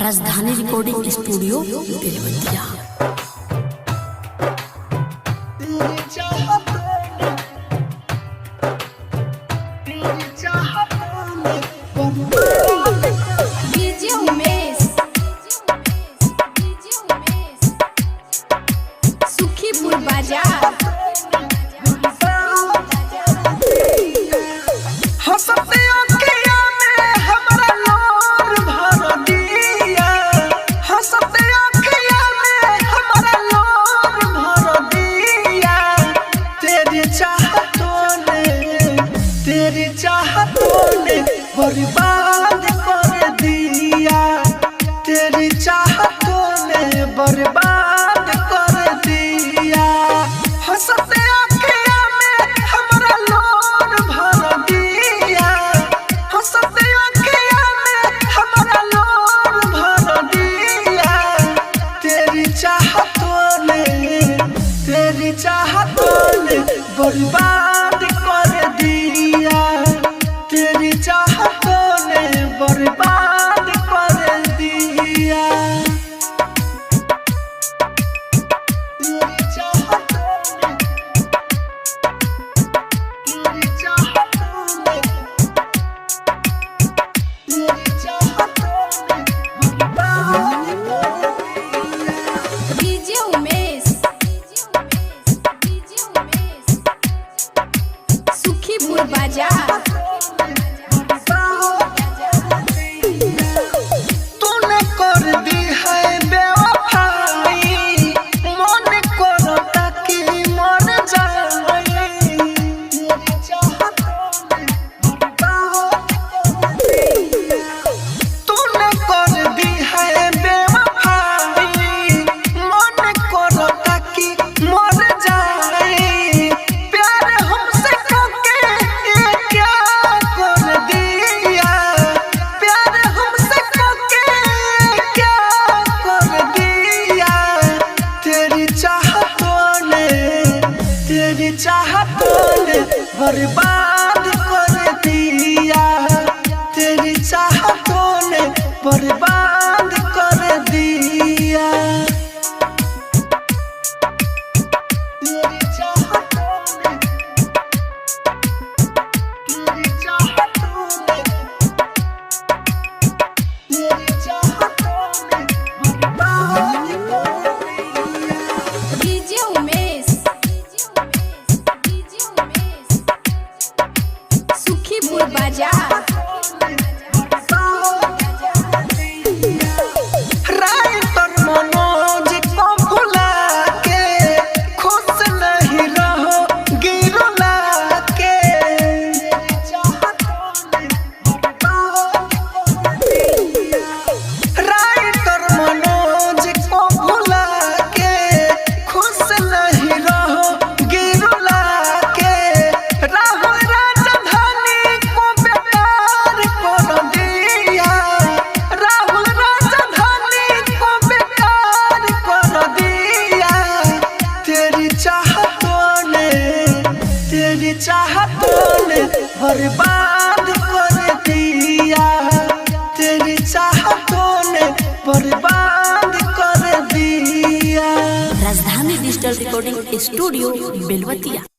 राजधानी recording studio Belwatia. Sukhipur बाजार बर्बाद कर दिया, तेरी चाहतों ने बर्बाद कर दिया। हंसते आँखियों में हमारा लोर भर दिया, हंसते आँखियों में हमारा लोर भर दिया। तेरी चाहतों ने बर्बाद कर दिया, तेरी चाहतों ने बर्बाद कर दिया। तेरी चाहतों ने बर्बाद कर दिया। डीजे उमेश सुखीपुर बाजार चाहतों ने बर्बाद कर दिया, तेरी चाहतों ने बर्बाद कर दिया। तेरी चाहतों ने बर्बाद कर दिया। डीजे उमेश सुखीपुर बाजार चाहतों ने बर्बाद कर दिया, तेरी चाहतों ने बर्बाद कर दिया। राजधानी डिजिटल रिकॉर्डिंग स्टूडियो बेलवतिया।